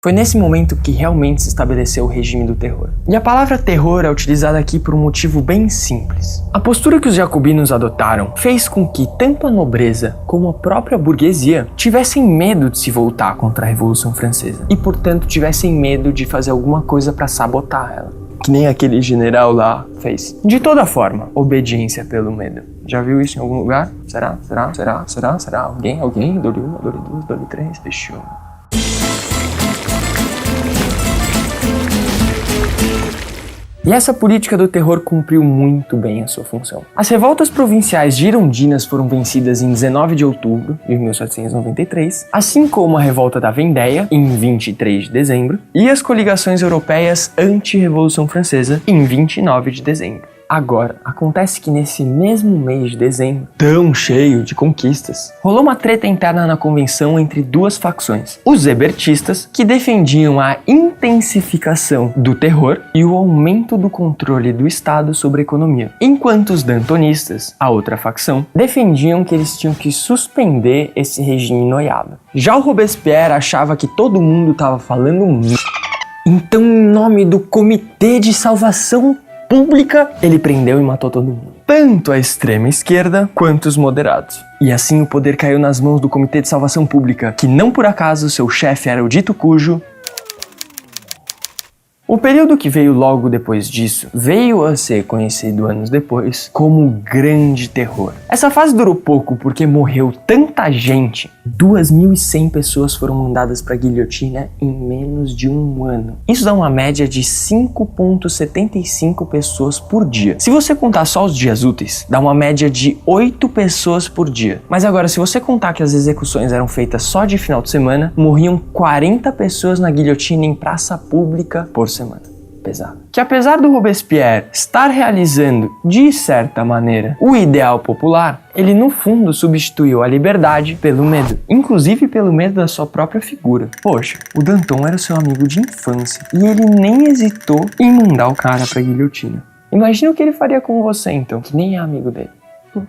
Foi nesse momento que realmente se estabeleceu o regime do terror. E a palavra terror é utilizada aqui por um motivo bem simples. A postura que os jacobinos adotaram fez com que tanto a nobreza como a própria burguesia tivessem medo de se voltar contra a Revolução Francesa e, portanto, tivessem medo de fazer alguma coisa para sabotar ela. Que nem aquele general lá fez. De toda forma, obediência pelo medo. Já viu isso em algum lugar? Será? Alguém? Dole 1, Dole 2, Dole 3, fechou. E essa política do terror cumpriu muito bem a sua função. As revoltas provinciais girondinas foram vencidas em 19 de outubro de 1793, assim como a revolta da Vendéia, em 23 de dezembro, e as coligações europeias anti-Revolução Francesa, em 29 de dezembro. Agora, acontece que nesse mesmo mês de dezembro, tão cheio de conquistas, rolou uma treta interna na convenção entre duas facções. Os hebertistas, que defendiam a intensificação do terror e o aumento do controle do Estado sobre a economia, enquanto os dantonistas, a outra facção, defendiam que eles tinham que suspender esse regime noiado. Já o Robespierre achava que todo mundo estava falando então, em nome do Comitê de Salvação Pública, ele prendeu e matou todo mundo. Tanto a extrema esquerda quanto os moderados. E assim o poder caiu nas mãos do Comitê de Salvação Pública, que não por acaso seu chefe era o dito cujo. O período que veio logo depois disso veio a ser conhecido anos depois como o Grande Terror. Essa fase durou pouco porque morreu tanta gente. 2.100 pessoas foram mandadas para a guilhotina em menos de um ano. Isso dá uma média de 5,75 pessoas por dia. Se você contar só os dias úteis, dá uma média de 8 pessoas por dia. Mas agora, se você contar que as execuções eram feitas só de final de semana, morriam 40 pessoas na guilhotina em praça pública por semana. Pesado. Que apesar do Robespierre estar realizando, de certa maneira, o ideal popular, ele no fundo substituiu a liberdade pelo medo, inclusive pelo medo da sua própria figura. Poxa, o Danton era seu amigo de infância e ele nem hesitou em mandar o cara pra guilhotina. Imagina o que ele faria com você então, que nem é amigo dele.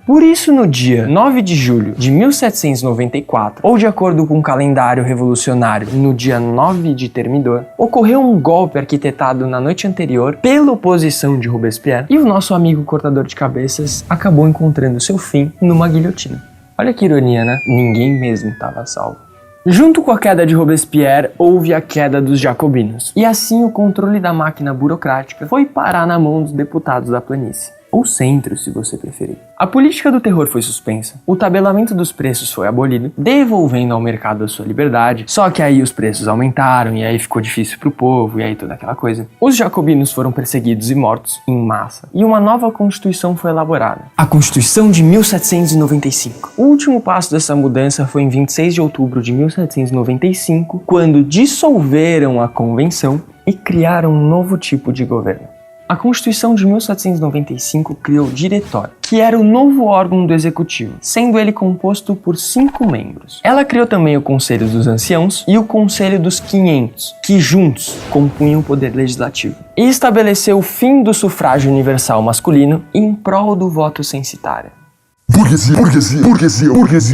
Por isso, no dia 9 de julho de 1794, ou de acordo com o calendário revolucionário, no dia 9 de Termidor, ocorreu um golpe arquitetado na noite anterior pela oposição de Robespierre e o nosso amigo cortador de cabeças acabou encontrando seu fim numa guilhotina. Olha que ironia, né? Ninguém mesmo estava salvo. Junto com a queda de Robespierre, houve a queda dos jacobinos, e assim o controle da máquina burocrática foi parar na mão dos deputados da planície. Ou centro, se você preferir. A política do terror foi suspensa, o tabelamento dos preços foi abolido, devolvendo ao mercado a sua liberdade, só que aí os preços aumentaram e aí ficou difícil pro povo e aí toda aquela coisa. Os jacobinos foram perseguidos e mortos em massa e uma nova constituição foi elaborada. A Constituição de 1795. O último passo dessa mudança foi em 26 de outubro de 1795, quando dissolveram a convenção e criaram um novo tipo de governo. A Constituição de 1795 criou o Diretório, que era o novo órgão do Executivo, sendo ele composto por 5 membros. Ela criou também o Conselho dos Anciãos e o Conselho dos 500, que juntos compunham o poder legislativo. E estabeleceu o fim do sufrágio universal masculino em prol do voto censitário. Burguesia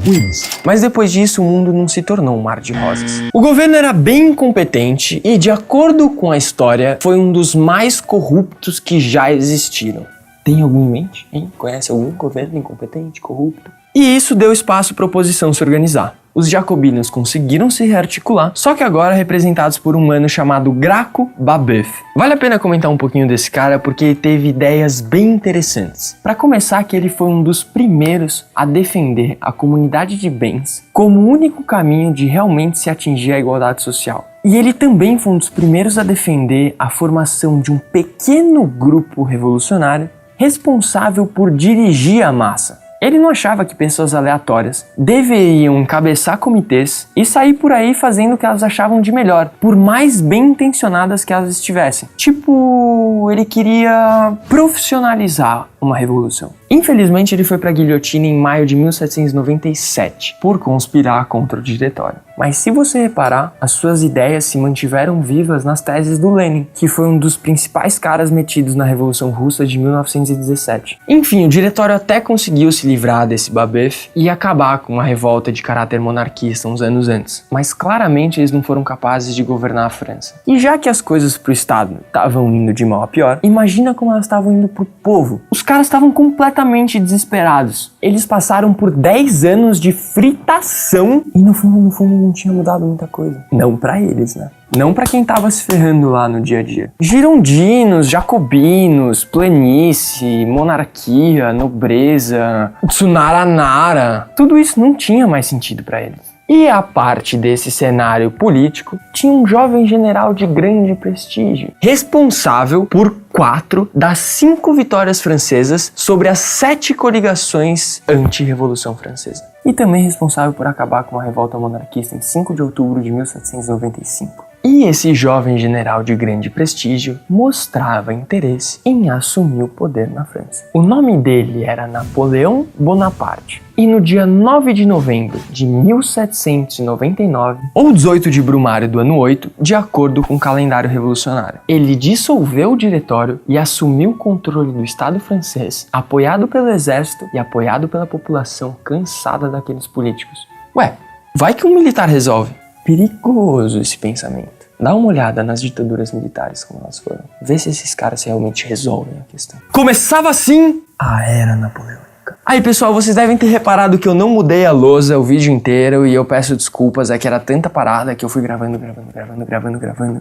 wins. Mas depois disso, o mundo não se tornou um mar de rosas. O governo era bem incompetente e, de acordo com a história, foi um dos mais corruptos que já existiram. Tem algum em mente, hein? Conhece algum governo incompetente, corrupto? E isso deu espaço para a oposição se organizar. Os jacobinos conseguiram se rearticular, só que agora representados por um mano chamado Graco Babeuf. Vale a pena comentar um pouquinho desse cara porque ele teve ideias bem interessantes. Para começar, que ele foi um dos primeiros a defender a comunidade de bens como o único caminho de realmente se atingir a igualdade social. E ele também foi um dos primeiros a defender a formação de um pequeno grupo revolucionário responsável por dirigir a massa. Ele não achava que pessoas aleatórias deveriam encabeçar comitês e sair por aí fazendo o que elas achavam de melhor, por mais bem intencionadas que elas estivessem. Tipo, ele queria profissionalizar uma revolução. Infelizmente, ele foi para a guilhotina em maio de 1797, por conspirar contra o diretório. Mas se você reparar, as suas ideias se mantiveram vivas nas teses do Lenin, que foi um dos principais caras metidos na Revolução Russa de 1917. Enfim, o diretório até conseguiu se livrar desse babef e acabar com uma revolta de caráter monarquista uns anos antes. Mas claramente eles não foram capazes de governar a França. E já que as coisas pro Estado estavam indo de mal a pior, imagina como elas estavam indo pro povo. Os caras estavam completamente desesperados. Eles passaram por 10 anos de fritação e no fundo não tinha mudado muita coisa. Não pra eles, né? Não pra quem tava se ferrando lá no dia a dia. Girondinos, jacobinos, planície, monarquia, nobreza, tsunaranara, tudo isso não tinha mais sentido pra eles. E a parte desse cenário político, tinha um jovem general de grande prestígio, responsável por 4 das 5 vitórias francesas sobre as 7 coligações anti-revolução francesa. E também responsável por acabar com a revolta monarquista em 5 de outubro de 1795. E esse jovem general de grande prestígio mostrava interesse em assumir o poder na França. O nome dele era Napoleão Bonaparte. E no dia 9 de novembro de 1799, ou 18 de Brumário do ano 8, de acordo com o calendário revolucionário, ele dissolveu o diretório e assumiu o controle do Estado francês, apoiado pelo exército e apoiado pela população cansada daqueles políticos. Ué, vai que um militar resolve. Perigoso esse pensamento. Dá uma olhada nas ditaduras militares como elas foram. Vê se esses caras realmente resolvem a questão. Começava assim a era napoleônica. Aí pessoal, vocês devem ter reparado que eu não mudei a lousa o vídeo inteiro e eu peço desculpas, é que era tanta parada que eu fui gravando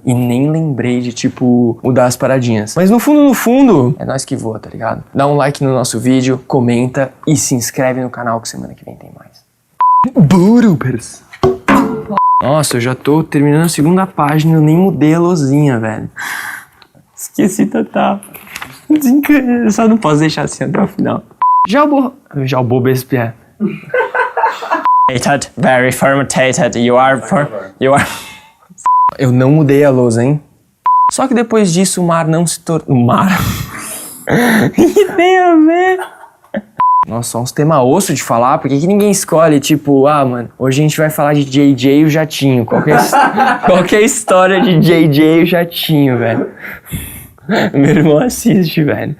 e nem lembrei de tipo mudar as paradinhas. Mas no fundo, é nós que voa, tá ligado? Dá um like no nosso vídeo, comenta e se inscreve no canal que semana que vem tem mais. Burupers. Nossa, eu já tô terminando a segunda página e eu nem mudei a luzinha, velho. Esqueci total. Eu só não posso deixar assim até o final. Já o Robespierre. Very fermented, you are. Eu não mudei a lousa, hein? Só que depois disso o mar não se tornou... O mar? Que tem a ver? Nossa, só uns temas osso de falar, por que ninguém escolhe, tipo, mano, hoje a gente vai falar de JJ e o Jatinho, qualquer história de JJ e o Jatinho, velho. Meu irmão assiste, velho.